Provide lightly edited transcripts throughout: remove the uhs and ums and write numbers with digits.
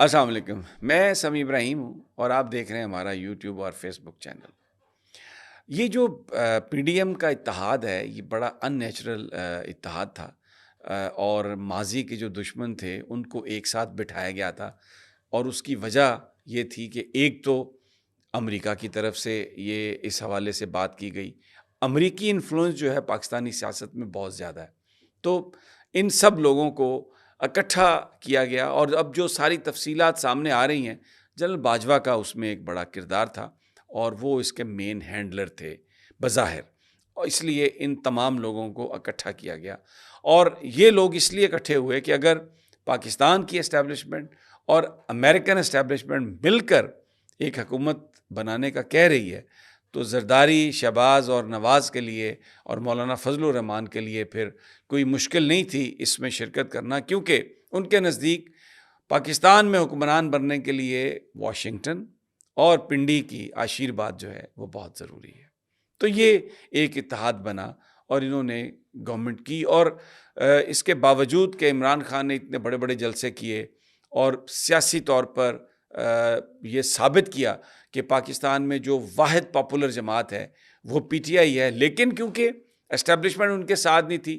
السلام علیکم، میں سمیع ابراہیم ہوں اور آپ دیکھ رہے ہیں ہمارا یوٹیوب اور فیس بک چینل۔ یہ جو پی ڈی ایم کا اتحاد ہے، یہ بڑا ان نیچرل اتحاد تھا، اور ماضی کے جو دشمن تھے ان کو ایک ساتھ بٹھایا گیا تھا، اور اس کی وجہ یہ تھی کہ ایک تو امریکہ کی طرف سے یہ اس حوالے سے بات کی گئی، امریکی انفلوئنس جو ہے پاکستانی سیاست میں بہت زیادہ ہے، تو ان سب لوگوں کو اکٹھا کیا گیا۔ اور اب جو ساری تفصیلات سامنے آ رہی ہیں، جنرل باجوہ کا اس میں ایک بڑا کردار تھا اور وہ اس کے مین ہینڈلر تھے بظاہر، اور اس لیے ان تمام لوگوں کو اکٹھا کیا گیا۔ اور یہ لوگ اس لیے اکٹھے ہوئے کہ اگر پاکستان کی اسٹیبلشمنٹ اور امریکن اسٹیبلشمنٹ مل کر ایک حکومت بنانے کا کہہ رہی ہے، تو زرداری، شہباز اور نواز کے لیے اور مولانا فضل الرحمان کے لیے پھر کوئی مشکل نہیں تھی اس میں شرکت کرنا، کیونکہ ان کے نزدیک پاکستان میں حکمران بننے کے لیے واشنگٹن اور پنڈی کی آشیرواد جو ہے وہ بہت ضروری ہے۔ تو یہ ایک اتحاد بنا اور انہوں نے گورنمنٹ کی، اور اس کے باوجود کہ عمران خان نے اتنے بڑے بڑے جلسے کیے اور سیاسی طور پر یہ ثابت کیا کہ پاکستان میں جو واحد پاپولر جماعت ہے وہ پی ٹی آئی ہے، لیکن کیونکہ اسٹیبلشمنٹ ان کے ساتھ نہیں تھی،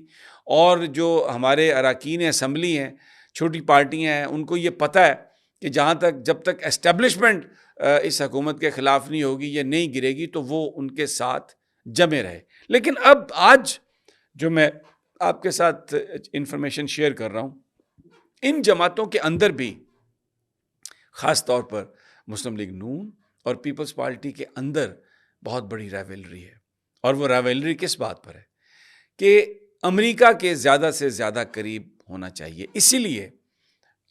اور جو ہمارے اراکین اسمبلی ہیں، چھوٹی پارٹیاں ہیں، ان کو یہ پتہ ہے کہ جب تک اسٹیبلشمنٹ اس حکومت کے خلاف نہیں ہوگی، یہ نہیں گرے گی، تو وہ ان کے ساتھ جمے رہے۔ لیکن اب آج جو میں آپ کے ساتھ انفارمیشن شیئر کر رہا ہوں، ان جماعتوں کے اندر بھی خاص طور پر مسلم لیگ نون اور پیپلز پارٹی کے اندر بہت بڑی رائیولری ہے، اور وہ رائیولری کس بات پر ہے کہ امریکہ کے زیادہ سے زیادہ قریب ہونا چاہیے۔ اسی لیے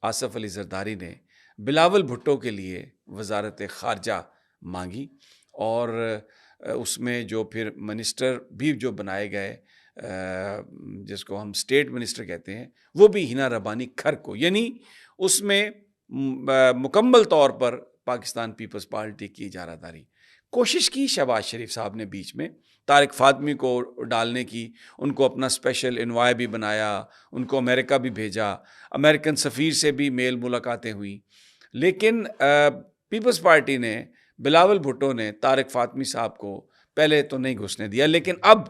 آصف علی زرداری نے بلاول بھٹو کے لیے وزارت خارجہ مانگی، اور اس میں جو پھر منسٹر بھی جو بنائے گئے، جس کو ہم اسٹیٹ منسٹر کہتے ہیں، وہ بھی ہینا ربانی کھر کو، یعنی اس میں مکمل طور پر پاکستان پیپلز پارٹی کی اجارہ کوشش کی۔ شہباز شریف صاحب نے بیچ میں طارق فاطمی کو ڈالنے کی، ان کو اپنا اسپیشل انوائے بھی بنایا، ان کو امریکہ بھی بھیجا، امریکن سفیر سے بھی میل ملاقاتیں ہوئیں، لیکن پیپلز پارٹی نے، بلاول بھٹو نے طارق فاطمی صاحب کو پہلے تو نہیں گھسنے دیا، لیکن اب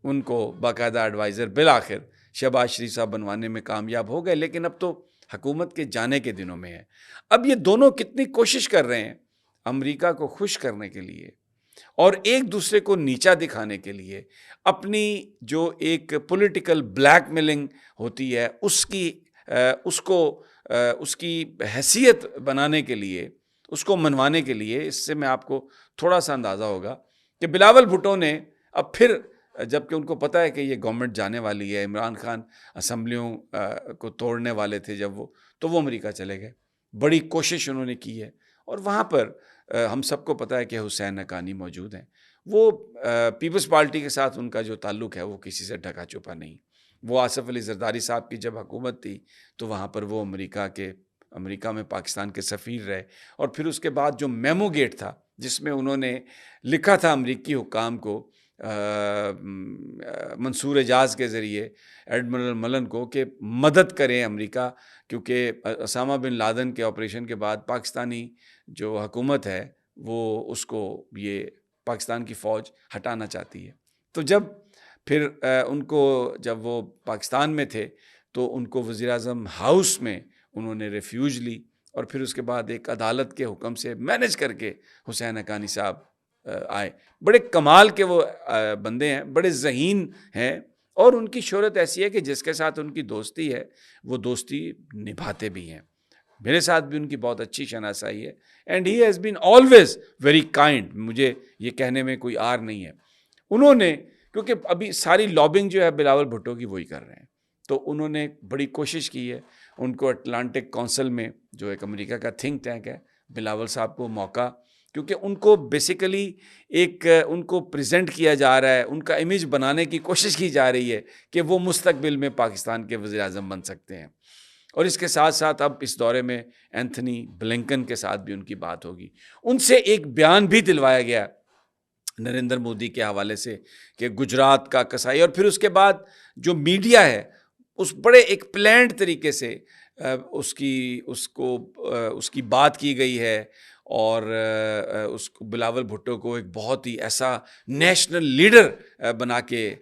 ان کو باقاعدہ ایڈوائزر بالآخر شہباز شریف صاحب بنوانے میں کامیاب ہو گئے، لیکن اب تو حکومت کے جانے کے دنوں میں ہے۔ اب یہ دونوں کتنی کوشش کر رہے ہیں امریکہ کو خوش کرنے کے لیے اور ایک دوسرے کو نیچا دکھانے کے لیے، اپنی جو ایک پولیٹیکل بلیک میلنگ ہوتی ہے اس کی حیثیت بنانے کے لیے، اس کو منوانے کے لیے۔ اس سے میں آپ کو تھوڑا سا اندازہ ہوگا کہ بلاول بھٹو نے اب پھر، جبکہ ان کو پتہ ہے کہ یہ گورنمنٹ جانے والی ہے، عمران خان اسمبلیوں کو توڑنے والے تھے جب تو وہ امریکہ چلے گئے، بڑی کوشش انہوں نے کی ہے، اور وہاں پر ہم سب کو پتہ ہے کہ حسین حقانی موجود ہیں۔ وہ پیپلز پارٹی کے ساتھ ان کا جو تعلق ہے وہ کسی سے ڈھکا چھپا نہیں۔ وہ آصف علی زرداری صاحب کی جب حکومت تھی تو وہاں پر وہ امریکہ میں پاکستان کے سفیر رہے، اور پھر اس کے بعد جو میمو گیٹ تھا جس میں انہوں نے لکھا تھا امریکی حکام کو، منصور اعجاز کے ذریعے ایڈمرل ملن کو، کہ مدد کریں امریکہ، کیونکہ اسامہ بن لادن کے آپریشن کے بعد پاکستانی جو حکومت ہے وہ اس کو یہ پاکستان کی فوج ہٹانا چاہتی ہے۔ تو پھر ان کو جب وہ پاکستان میں تھے تو ان کو وزیر اعظم ہاؤس میں انہوں نے ریفیوج لی، اور پھر اس کے بعد ایک عدالت کے حکم سے مینج کر کے حسین حقانی صاحب آئے۔ بڑے کمال کے وہ بندے ہیں، بڑے ذہین ہیں، اور ان کی شہرت ایسی ہے کہ جس کے ساتھ ان کی دوستی ہے وہ دوستی نبھاتے بھی ہیں۔ میرے ساتھ بھی ان کی بہت اچھی شناسائی ہے، and he has been always very kind, مجھے یہ کہنے میں کوئی آر نہیں ہے۔ انہوں نے، کیونکہ ابھی ساری لابنگ جو ہے بلاول بھٹو کی وہی کر رہے ہیں، تو انہوں نے بڑی کوشش کی ہے۔ ان کو اٹلانٹک کونسل میں، جو ایک امریکہ کا تھنک ٹینک ہے، بلاول صاحب کو موقع، کیونکہ ان کو بیسیکلی ان کو پریزنٹ کیا جا رہا ہے، ان کا امیج بنانے کی کوشش کی جا رہی ہے کہ وہ مستقبل میں پاکستان کے وزیر اعظم بن سکتے ہیں، اور اس کے ساتھ ساتھ اب اس دورے میں اینتھنی بلنکن کے ساتھ بھی ان کی بات ہوگی۔ ان سے ایک بیان بھی دلوایا گیا نریندر مودی کے حوالے سے کہ گجرات کا کسائی، اور پھر اس کے بعد جو میڈیا ہے اس بڑے ایک پلانڈ طریقے سے اس کی بات کی گئی ہے، اور اس کو بلاول بھٹو کو ایک بہت ہی ایسا نیشنل لیڈر بنا کے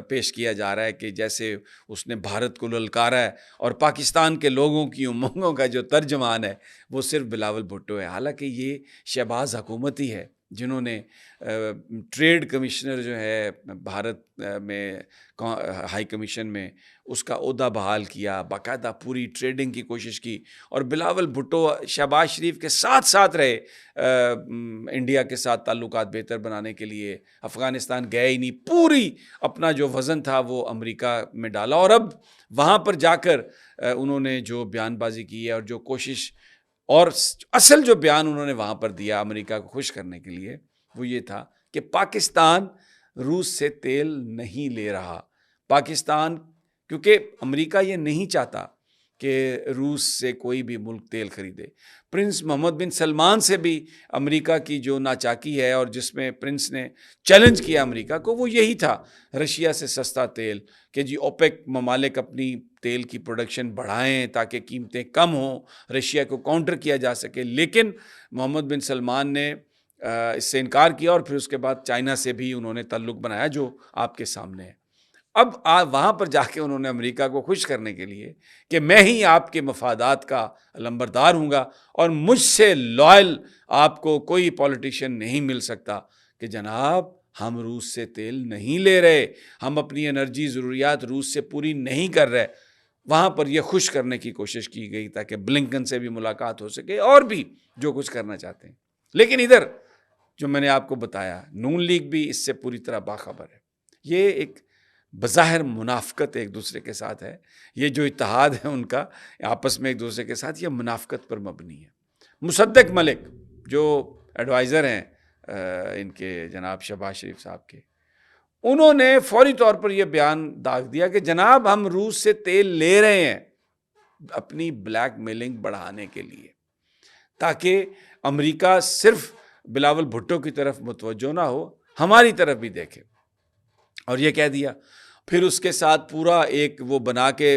پیش کیا جا رہا ہے کہ جیسے اس نے بھارت کو للکارا ہے، اور پاکستان کے لوگوں کی امنگوں کا جو ترجمان ہے وہ صرف بلاول بھٹو ہے۔ حالانکہ یہ شہباز حکومت ہی ہے جنہوں نے ٹریڈ کمشنر جو ہے بھارت میں ہائی کمیشن میں، اس کا عہدہ بحال کیا، باقاعدہ پوری ٹریڈنگ کی کوشش کی، اور بلاول بھٹو شہباز شریف کے ساتھ ساتھ رہے انڈیا کے ساتھ تعلقات بہتر بنانے کے لیے۔ افغانستان گئے ہی نہیں، پوری اپنا جو وزن تھا وہ امریکہ میں ڈالا، اور اب وہاں پر جا کر انہوں نے جو بیان بازی کی ہے اور جو کوشش، اور اصل جو بیان انہوں نے وہاں پر دیا امریکہ کو خوش کرنے کے لیے، وہ یہ تھا کہ پاکستان روس سے تیل نہیں لے رہا۔ پاکستان، کیونکہ امریکہ یہ نہیں چاہتا کہ روس سے کوئی بھی ملک تیل خریدے۔ پرنس محمد بن سلمان سے بھی امریکہ کی جو ناچاکی ہے، اور جس میں پرنس نے چیلنج کیا امریکہ کو، وہ یہی تھا رشیا سے سستا تیل، کہ جی اوپیک ممالک اپنی تیل کی پروڈکشن بڑھائیں تاکہ قیمتیں کم ہوں، رشیا کو کاؤنٹر کیا جا سکے۔ لیکن محمد بن سلمان نے اس سے انکار کیا، اور پھر اس کے بعد چائنا سے بھی انہوں نے تعلق بنایا جو آپ کے سامنے ہے۔ اب وہاں پر جا کے انہوں نے امریکہ کو خوش کرنے کے لیے کہ میں ہی آپ کے مفادات کا علمبردار ہوں گا، اور مجھ سے لائل آپ کو کوئی پولیٹیشین نہیں مل سکتا، کہ جناب ہم روس سے تیل نہیں لے رہے، ہم اپنی انرجی ضروریات روس سے پوری نہیں کر رہے۔ وہاں پر یہ خوش کرنے کی کوشش کی گئی تاکہ بلنکن سے بھی ملاقات ہو سکے، اور بھی جو کچھ کرنا چاہتے ہیں۔ لیکن ادھر جو میں نے آپ کو بتایا، نون لیگ بھی اس سے پوری طرح باخبر ہے۔ یہ ایک بظاہر منافقت ایک دوسرے کے ساتھ ہے، یہ جو اتحاد ہے ان کا آپس میں ایک دوسرے کے ساتھ، یہ منافقت پر مبنی ہے۔ مصدق ملک جو ایڈوائزر ہیں ان کے جناب شہباز شریف صاحب کے، انہوں نے فوری طور پر یہ بیان داغ دیا کہ جناب ہم روس سے تیل لے رہے ہیں اپنی بلیک میلنگ بڑھانے کے لیے، تاکہ امریکہ صرف بلاول بھٹو کی طرف متوجہ نہ ہو، ہماری طرف بھی دیکھے۔ اور یہ کہہ دیا، پھر اس کے ساتھ پورا ایک وہ بنا کے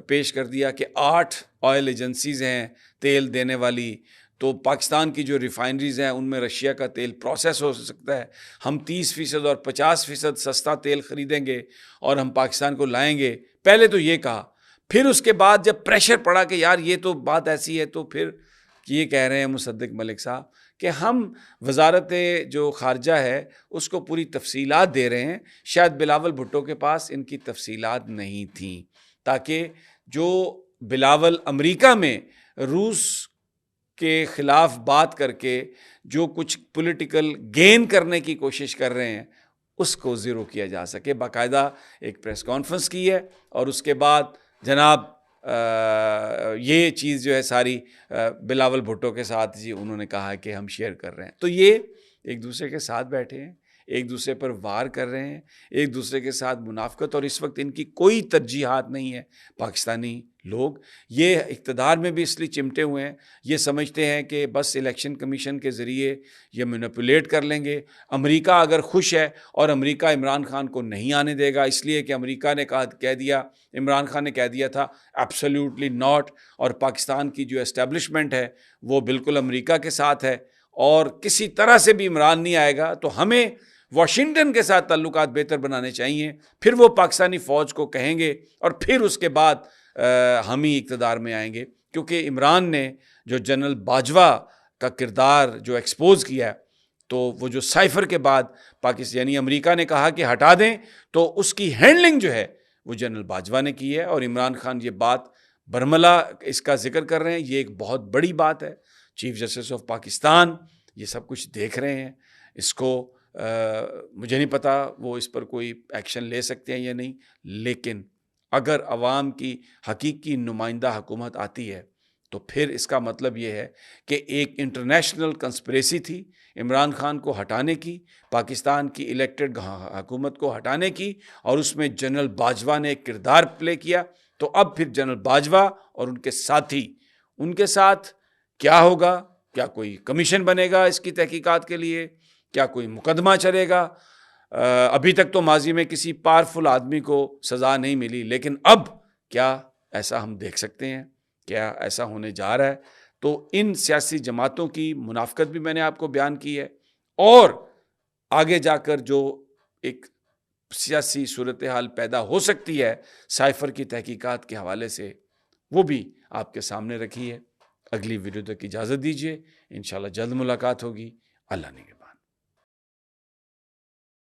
پیش کر دیا کہ 8 آئل ایجنسیز ہیں تیل دینے والی، تو پاکستان کی جو ریفائنریز ہیں ان میں رشیا کا تیل پروسیس ہو سکتا ہے، ہم 30% اور 50% سستا تیل خریدیں گے اور ہم پاکستان کو لائیں گے۔ پہلے تو یہ کہا، پھر اس کے بعد جب پریشر پڑا کہ یار یہ تو بات ایسی ہے، تو پھر یہ کہہ رہے ہیں مصدق ملک صاحب کہ ہم وزارت جو خارجہ ہے اس کو پوری تفصیلات دے رہے ہیں، شاید بلاول بھٹو کے پاس ان کی تفصیلات نہیں تھیں، تاکہ جو بلاول امریکہ میں روس کے خلاف بات کر کے جو کچھ پولیٹیکل گین کرنے کی کوشش کر رہے ہیں اس کو زیرو کیا جا سکے۔ باقاعدہ ایک پریس کانفرنس کی ہے، اور اس کے بعد جناب یہ چیز جو ہے ساری بلاول بھٹو کے ساتھ جی انہوں نے کہا کہ ہم شیئر کر رہے ہیں۔ تو یہ ایک دوسرے کے ساتھ بیٹھے ہیں، ایک دوسرے پر وار کر رہے ہیں، ایک دوسرے کے ساتھ منافقت، اور اس وقت ان کی کوئی ترجیحات نہیں ہے۔ پاکستانی لوگ یہ اقتدار میں بھی اس لیے چمٹے ہوئے ہیں، یہ سمجھتے ہیں کہ بس الیکشن کمیشن کے ذریعے یہ مینیپولیٹ کر لیں گے۔ امریکہ اگر خوش ہے، اور امریکہ عمران خان کو نہیں آنے دے گا، اس لیے کہ امریکہ نے کہہ دیا، عمران خان نے کہہ دیا تھا ایبسلیوٹلی ناٹ، اور پاکستان کی جو اسٹیبلشمنٹ ہے وہ بالکل امریکہ کے ساتھ ہے، اور کسی طرح سے بھی عمران نہیں آئے گا، تو ہمیں واشنگٹن کے ساتھ تعلقات بہتر بنانے چاہیے۔ پھر وہ پاکستانی فوج کو کہیں گے، اور پھر اس کے بعد ہم ہی اقتدار میں آئیں گے، کیونکہ عمران نے جو جنرل باجوہ کا کردار جو ایکسپوز کیا ہے، تو وہ جو سائفر کے بعد پاکستان یعنی امریکہ نے کہا کہ ہٹا دیں، تو اس کی ہینڈلنگ جو ہے وہ جنرل باجوہ نے کی ہے، اور عمران خان یہ بات برملا اس کا ذکر کر رہے ہیں۔ یہ ایک بہت بڑی بات ہے، چیف جسٹس آف پاکستان یہ سب کچھ دیکھ رہے ہیں، اس کو مجھے نہیں پتا وہ اس پر کوئی ایکشن لے سکتے ہیں یا نہیں، لیکن اگر عوام کی حقیقی نمائندہ حکومت آتی ہے تو پھر اس کا مطلب یہ ہے کہ ایک انٹرنیشنل کنسپریسی تھی عمران خان کو ہٹانے کی، پاکستان کی الیکٹڈ حکومت کو ہٹانے کی، اور اس میں جنرل باجوہ نے ایک کردار پلے کیا۔ تو اب پھر جنرل باجوہ اور ان کے ساتھی، ان کے ساتھ کیا ہوگا؟ کیا کوئی کمیشن بنے گا اس کی تحقیقات کے لیے؟ کیا کوئی مقدمہ چلے گا؟ ابھی تک تو ماضی میں کسی پاورفل آدمی کو سزا نہیں ملی، لیکن اب کیا ایسا ہم دیکھ سکتے ہیں کیا ایسا ہونے جا رہا ہے؟ تو ان سیاسی جماعتوں کی منافقت بھی میں نے آپ کو بیان کی ہے، اور آگے جا کر جو ایک سیاسی صورتحال پیدا ہو سکتی ہے سائفر کی تحقیقات کے حوالے سے، وہ بھی آپ کے سامنے رکھی ہے۔ اگلی ویڈیو تک اجازت دیجیے، انشاءاللہ جلد ملاقات ہوگی۔ اللہ نگہبان۔